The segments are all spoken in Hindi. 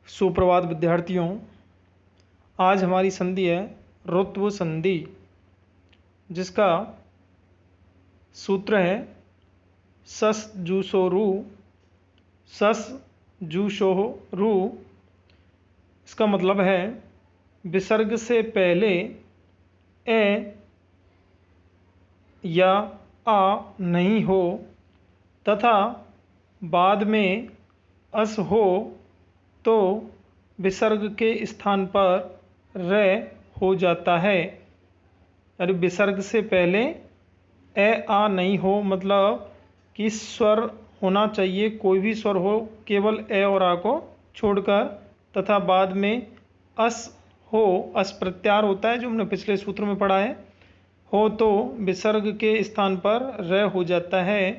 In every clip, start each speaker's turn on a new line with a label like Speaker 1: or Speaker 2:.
Speaker 1: सुप्रभात विद्यार्थियों। आज हमारी संधि है ऋत्व संधि, जिसका सूत्र है सस जूसो रू। सस जूसो रू, इसका मतलब है विसर्ग से पहले ए या आ नहीं हो तथा बाद में अस हो तो विसर्ग के स्थान पर रे हो जाता है। यानी विसर्ग से पहले ए आ नहीं हो, मतलब कि स्वर होना चाहिए, कोई भी स्वर हो केवल ए और आ को छोड़कर, तथा बाद में अस हो, अस प्रत्यार होता है जो हमने पिछले सूत्र में पढ़ा है, हो तो विसर्ग के स्थान पर रे हो जाता है।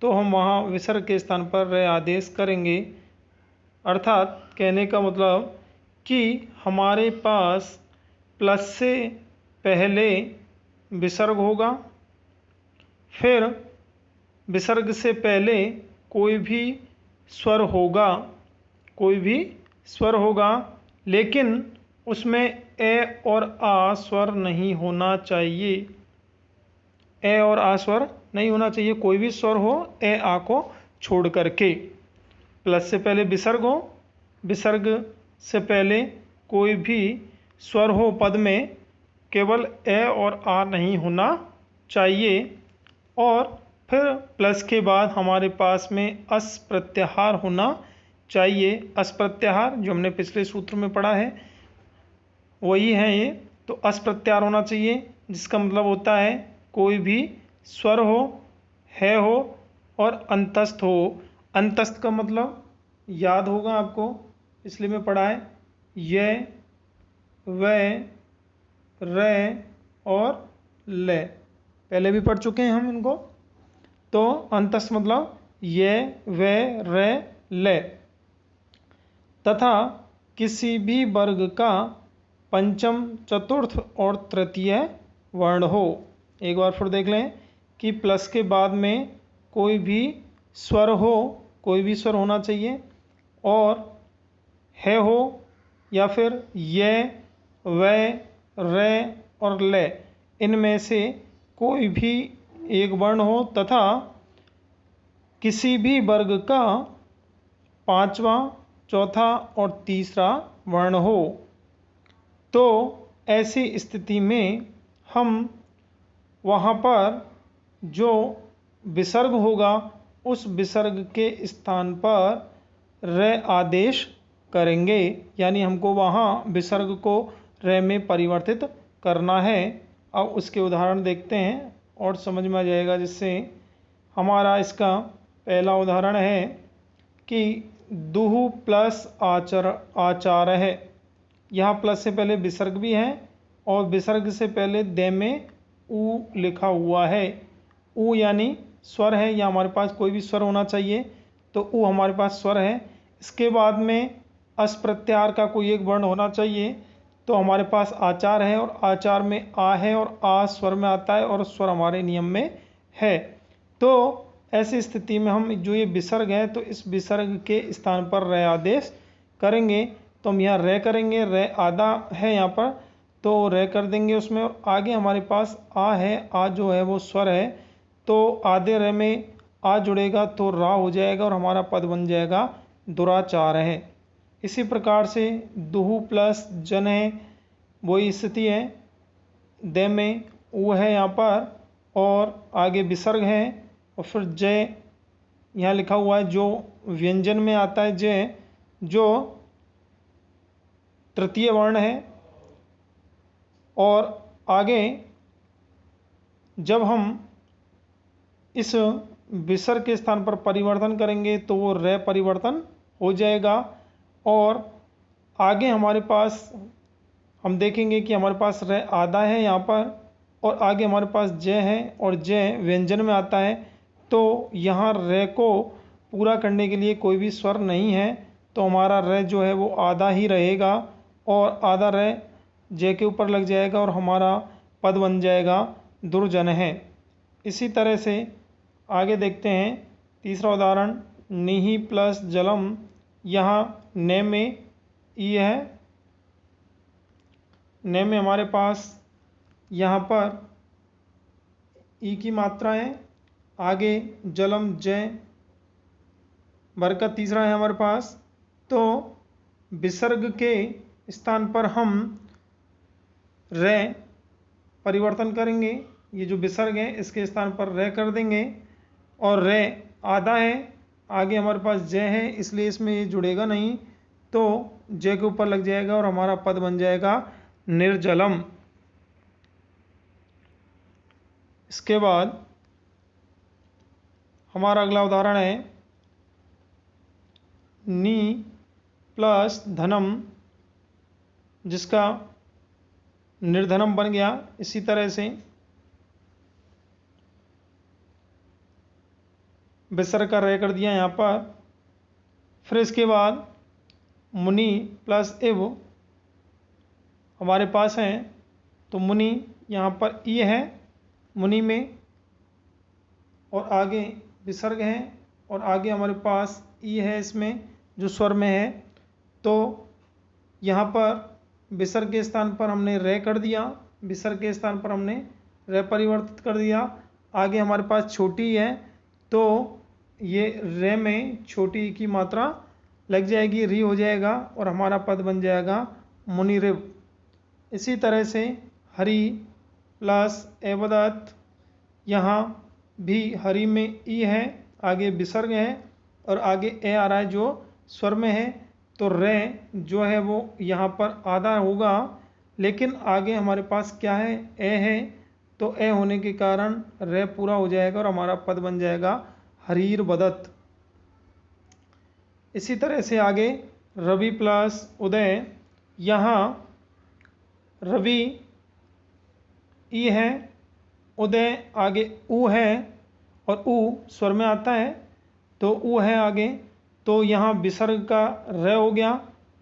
Speaker 1: तो हम वहाँ विसर्ग के स्थान पर रे आदेश करेंगे। अर्थात कहने का मतलब कि हमारे पास प्लस से पहले विसर्ग होगा, फिर विसर्ग से पहले कोई भी स्वर होगा, लेकिन उसमें ए और आ स्वर नहीं होना चाहिए। ए और आ स्वर नहीं होना चाहिए, कोई भी स्वर हो ए आ को छोड़ करके। प्लस से पहले विसर्ग हो, विसर्ग से पहले कोई भी स्वर हो पद में, केवल ए और आ नहीं होना चाहिए। और फिर प्लस के बाद हमारे पास में अस प्रत्याहार होना चाहिए। अस प्रत्याहार जो हमने पिछले सूत्र में पढ़ा है वही है ये। तो अस प्रत्याहार होना चाहिए, जिसका मतलब होता है कोई भी स्वर हो, है हो और अंतस्थ हो। अंतस्थ का मतलब याद होगा आपको, इसलिए मैं पढ़ा है ये, वे, रे और ले, पहले भी पढ़ चुके हैं हम इनको। तो अंतस्थ मतलब ये, वे, रे, ले। तथा किसी भी वर्ग का पंचम, चतुर्थ और तृतीय वर्ण हो। एक बार फिर देख लें कि प्लस के बाद में कोई भी स्वर हो, कोई भी स्वर होना चाहिए, और है हो, या फिर ये, वे, रे और ले, इनमें से कोई भी एक वर्ण हो, तथा किसी भी वर्ग का पांचवा, चौथा और तीसरा वर्ण हो। तो ऐसी स्थिति में हम वहाँ पर जो विसर्ग होगा उस विसर्ग के स्थान पर रे आदेश करेंगे। यानी हमको वहाँ विसर्ग को रे में परिवर्तित करना है। अब उसके उदाहरण देखते हैं और समझ में आ जाएगा। जिससे हमारा इसका पहला उदाहरण है कि दुहु प्लस आचार है। यहाँ प्लस से पहले विसर्ग भी है और विसर्ग से पहले दे में ऊ लिखा हुआ है। ऊ यानी स्वर है, या हमारे पास कोई भी स्वर होना चाहिए, तो ऊ हमारे पास स्वर है। इसके बाद में अस प्रत्याहार का कोई एक वर्ण होना चाहिए, तो हमारे पास आचार है, और आचार में आ है और आ स्वर में आता है और स्वर हमारे नियम में है। तो ऐसी स्थिति में हम जो ये विसर्ग है, तो इस विसर्ग के स्थान पर रे आदेश करेंगे। तो हम यहाँ रे करेंगे, रे आधा है यहाँ पर, तो रे कर देंगे उसमें, और आगे हमारे पास आ है, आ जो है वो स्वर है, तो आधे रे में आ जुड़ेगा तो रा हो जाएगा और हमारा पद बन जाएगा दुराचार है। इसी प्रकार से दुहु प्लस जन है, वही स्थिति है। दे में ऊ है यहाँ पर, और आगे विसर्ग है, और फिर जय यहाँ लिखा हुआ है जो व्यंजन में आता है, जय जो तृतीय वर्ण है। और आगे जब हम इस विसर्ग के स्थान पर परिवर्तन करेंगे तो वो रे परिवर्तन हो जाएगा। और आगे हमारे पास हम देखेंगे कि हमारे पास रे आधा है यहाँ पर, और आगे हमारे पास जय है, और जय व्यंजन में आता है। तो यहाँ रे को पूरा करने के लिए कोई भी स्वर नहीं है, तो हमारा रे जो है वो आधा ही रहेगा, और आधा रे जय के ऊपर लग जाएगा और हमारा पद बन जाएगा दुर्जन है। इसी तरह से आगे देखते हैं तीसरा उदाहरण, निहि प्लस जलम। यहाँ ने में ई है, ने में हमारे पास यहाँ पर ई की मात्रा है, आगे जलम जय वर्ग का तीसरा है हमारे पास। तो विसर्ग के स्थान पर हम रे परिवर्तन करेंगे, ये जो विसर्ग है इसके स्थान पर रे कर देंगे, और रे आधा है, आगे हमारे पास जय है इसलिए इसमें ये जुड़ेगा नहीं, तो जय के ऊपर लग जाएगा और हमारा पद बन जाएगा निर्जलम। इसके बाद हमारा अगला उदाहरण है नी प्लस धनम, जिसका निर्धनम बन गया। इसी तरह से विसर्ग का रे कर दिया यहाँ पर। फिर इसके बाद मुनि प्लस इव हमारे पास है, तो मुनि यहाँ पर ई है मुनि में, और आगे विसर्ग है, और आगे हमारे पास ई है इसमें जो स्वर में है। तो यहाँ पर विसर्ग के स्थान पर हमने रे कर दिया, विसर्ग के स्थान पर हमने रे परिवर्तित कर दिया। आगे हमारे पास छोटी है, तो ये रे में छोटी की मात्रा लग जाएगी, री हो जाएगा, और हमारा पद बन जाएगा मुनिरिव। इसी तरह से हरि प्लस एवदत्त, यहाँ भी हरि में ई है, आगे विसर्ग है, और आगे ए आ रहा है जो स्वर में है। तो रे जो है वो यहाँ पर आधा होगा, लेकिन आगे हमारे पास क्या है, ए है, तो ए होने के कारण रे पूरा हो जाएगा और हमारा पद बन जाएगा हरीर बदत। इसी तरह से आगे रवि प्लस उदय, यहाँ रवि ई है, उदय आगे ऊ है, और ऊ स्वर में आता है, तो ऊ है आगे, तो यहाँ विसर्ग का रे हो गया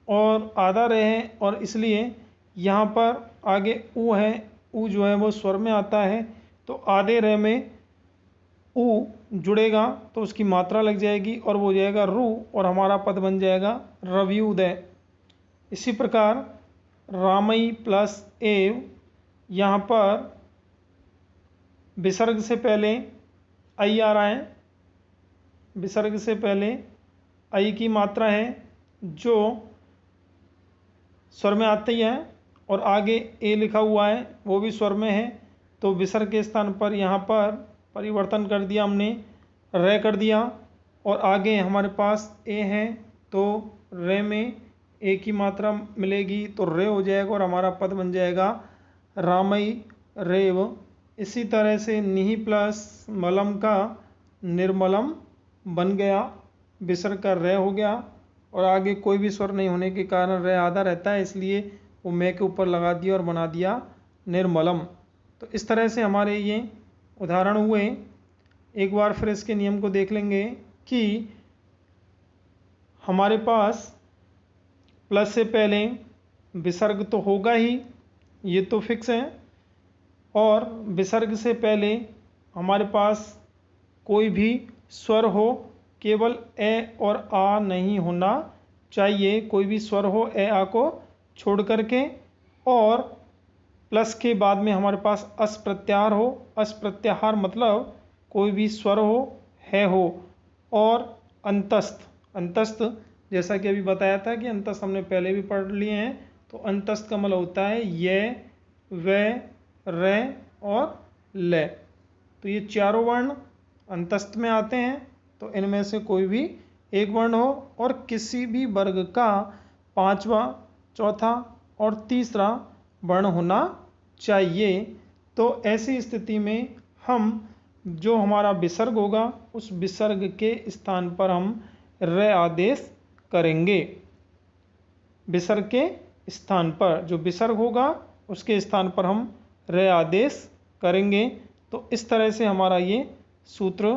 Speaker 1: और आधा रे है, और इसलिए यहाँ पर आगे ऊ है, ऊ जो है वो स्वर में आता है, तो आधे रे में ऊ जुड़ेगा तो उसकी मात्रा लग जाएगी और वो हो जाएगा रू, और हमारा पद बन जाएगा रवि उदय। इसी प्रकार रामई प्लस एव, यहाँ पर विसर्ग से पहले आई आ रहा है, विसर्ग से पहले आई की मात्रा है जो स्वर में आती है, और आगे ए लिखा हुआ है वो भी स्वर में है, तो विसर्ग के स्थान पर यहाँ पर परिवर्तन कर दिया हमने, रे कर दिया, और आगे हमारे पास ए है, तो रे में ए की मात्रा मिलेगी तो रे हो जाएगा और हमारा पद बन जाएगा रामई रेव। इसी तरह से निहि प्लस मलम का निर्मलम बन गया, विसर्ग का रे हो गया, और आगे कोई भी स्वर नहीं होने के कारण रे आधा रहता है, इसलिए वो मैं के ऊपर लगा दिया और बना दिया निर्मलम। तो इस तरह से हमारे ये उदाहरण हुए। एक बार फिर इसके नियम को देख लेंगे कि हमारे पास प्लस से पहले विसर्ग तो होगा ही, ये तो फिक्स है, और विसर्ग से पहले हमारे पास कोई भी स्वर हो, केवल ए और आ नहीं होना चाहिए, कोई भी स्वर हो ए आ को छोड़ करके, और प्लस के बाद में हमारे पास अस प्रत्याहार हो। अस प्रत्याहार मतलब कोई भी स्वर हो, है हो, और अंतस्थ, अंतस्थ जैसा कि अभी बताया था कि अंतस्थ हमने पहले भी पढ़ लिए हैं, तो अंतस्थ का मतलब होता है ये, वे, रे और ले। तो ये चारों वर्ण अंतस्थ में आते हैं, तो इनमें से कोई भी एक वर्ण हो, और किसी भी वर्ग का पांचवा, चौथा और तीसरा वर्ण होना चाहिए। तो ऐसी स्थिति में हम जो हमारा विसर्ग होगा उस विसर्ग के स्थान पर हम रे आदेश करेंगे। विसर्ग के स्थान पर जो विसर्ग होगा उसके स्थान पर हम रे आदेश करेंगे। तो इस तरह से हमारा ये सूत्र